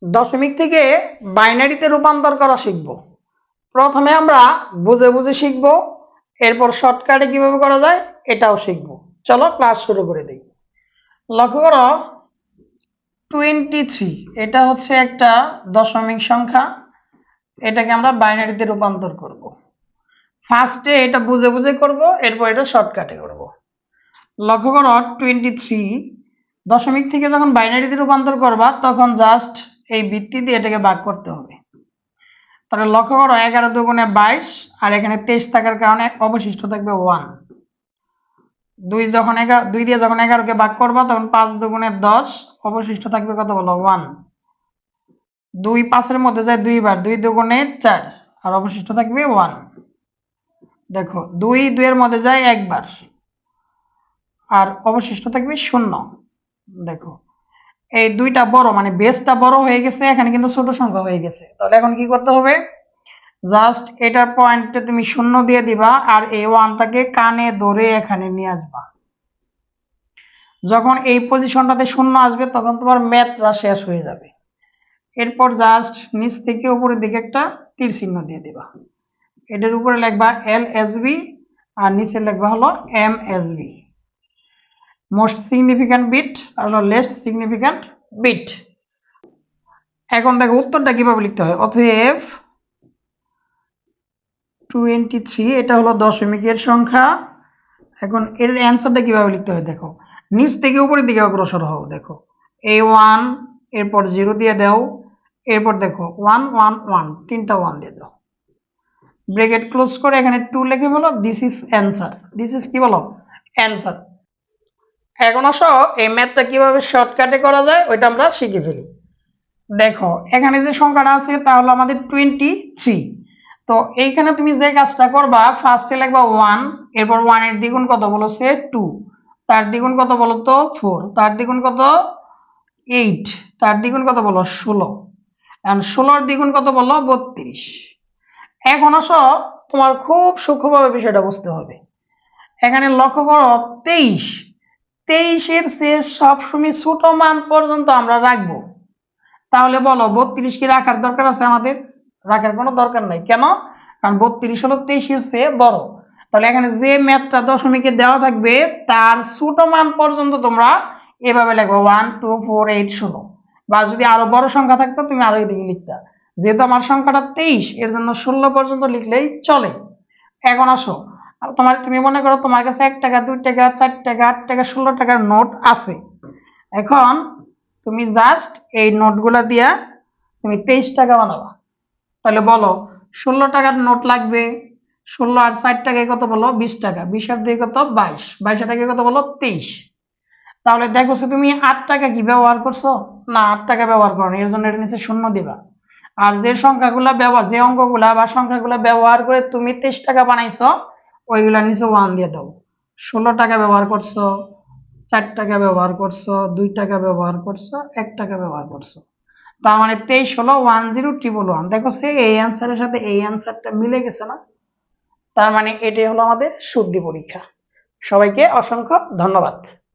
দশমিক থেকে বাইনারিতে রূপান্তর করা শিখব। প্রথমে আমরা বুঝে বুঝে শিখব, এরপর শর্টকাটে কিভাবে করা যায় এটাও শিখব। চলো ক্লাস শুরু করে দিই। লক্ষ্য করো 23, এটা হচ্ছে একটা দশমিক সংখ্যা, এটাকে আমরা বাইনারিতে রূপান্তর করব। ফার্স্টে এটা বুঝে বুঝে করব, এরপর এটা শর্টকাটে করব। লক্ষ্য করো 23 দশমিক থেকে যখন বাইনারিতে রূপান্তর করবা তখন জাস্ট এই ভিত্তি দিয়ে এটাকে ভাগ করতে হবে। তাহলে লক্ষ্য করো 11 দুগুণে 22, আর এখানে 23 থাকার কারণে অবশিষ্ট থাকবে 1। 2 দিয়ে যখন 11কে ভাগ করবা তখন 5 দুগুণে 10, অবশিষ্ট থাকবে কত বলো 1। 2 5-এর মধ্যে যায় 2 বার, 2 দুগুণে 4, আর অবশিষ্ট থাকবে 1। দেখো 2 2-এর মধ্যে যায় একবার, আর অবশিষ্ট থাকবে 0। দেখো এই দুইটা বড়, মানে বেসটা বড় হয়ে গেছে, এখানে কিন্তু ছোট সংখ্যা হয়ে গেছে। তাহলে এখন কি করতে হবে, জাস্ট এটার পয়েন্টে তুমি 0 দিয়ে দিবা, আর এই 1টাকে কানে ধরে এখানে নিয়ে আসবা। যখন এই পজিশনটাতে 0 আসবে তখন তোমার ম্যাথটা শেষ হয়ে যাবে। এরপর জাস্ট নিচ থেকে উপরের দিকে একটা তীর চিহ্ন দিয়ে দিবা। এটার উপরে লিখবা LSB, আর নিচে লিখবা হলো MSB, মোস্ট সিগনিফিক্যান্ট বিট আর হলো লেস্ট সিগনিফিক্যান্ট বিট। এখন দেখো উত্তরটা কিভাবে লিখতে হয়। অতএব 23 এটা হলো দশমিকের সংখ্যা। এখন এর অ্যান্সারটা কিভাবে লিখতে হয় দেখো, নিচ থেকে উপরের দিকে অগ্রসর হও। দেখো এই 1, এরপর 0 দিয়ে দাও, এরপর দেখো 1 1 1, 3টা 1 দিয়ে দাও, ব্র্যাকেট ক্লোজ করে এখানে 2 লিখে বলো this is answer. This is কি বলো, অ্যান্সার। এখন আসো এই ম্যাথটা কিভাবে শর্টকাটে করা যায় ওইটা আমরা শিখে ফেলি। দেখো এখানে যে সংখ্যাটা আছে তা হলো আমাদের 23। তো এইখানে তুমি যে কাজটা করবা, ফার্স্টে লিখবা 1, এরপর 1 এর দ্বিগুণ কত বলো সে 2, তার দ্বিগুণ কত বলো তো 4, তার দ্বিগুণ কত 8, তার দ্বিগুণ কত বলো 16, এখন 16 এর দ্বিগুণ কত বলো 32। এখন আসো তোমার খুব সূক্ষ্মভাবে বিষয়টা বুঝতে হবে। এখানে লক্ষ্য করো 23, 23-এর চেয়ে সবসময় ছোট মান পর্যন্ত আমরা রাখবো। তাহলে বলো 32 কি রাখার দরকার আছে আমাদের? রাখার কোনো দরকার নাই। কেন? কারণ 32 হলো 23-এর চেয়ে বড়। তাহলে এখানে যে ম্যাথটা দশমিকে দেওয়া থাকবে তার ছোট মান পর্যন্ত তোমরা এভাবে লিখবো 1 2 4 8 16, বা যদি আরো বড় সংখ্যা থাকতো তুমি আরো এদিকে লিখতা। যেহেতু আমার সংখ্যাটা 23, এর জন্য 16 পর্যন্ত লিখলেই চলে। এখন আসো, তুমি মনে করো তোমার কাছে 1 টাকা 2 টাকা 4 টাকা 8 টাকা 16 টাকার নোট আছে। এখন তুমি জাস্ট এই নোটগুলা দিয়া তুমি 23 টাকা বানাবা। তাহলে বলো 16 টাকার নোট লাগবে, 16 আর 4 টাকায় কত বলো 20 টাকা, 20 আর 2 কত 22, 22 টাকায় কত বলো 23। তাহলে দেখো তুমি 8 টাকা কি ব্যবহার করছো? না, 8 টাকা ব্যবহার করো না, এর জন্য এর নিচে শূন্য দিবা। আর যে সংখ্যাগুলা ব্যবহার, যে অঙ্কগুলা বা সংখ্যাগুলা ব্যবহার করে তুমি 23 টাকা বানাইছো ওইগুলা নিচে 1 দিয়ে দাও। 16 টাকা ব্যবহার করছো, 4 টাকা ব্যবহার করছো, 2 টাকা ব্যবহার করছো, 1 টাকা ব্যবহার করছো, তার মানে 23 হলো 10,111। দেখো সে এই অ্যান্সারের সাথে এই অ্যান্সারটা মিলে গেছে না? তার মানে এটাই হলো আমাদের শুদ্ধি পরীক্ষা। সবাইকে অসংখ্য ধন্যবাদ।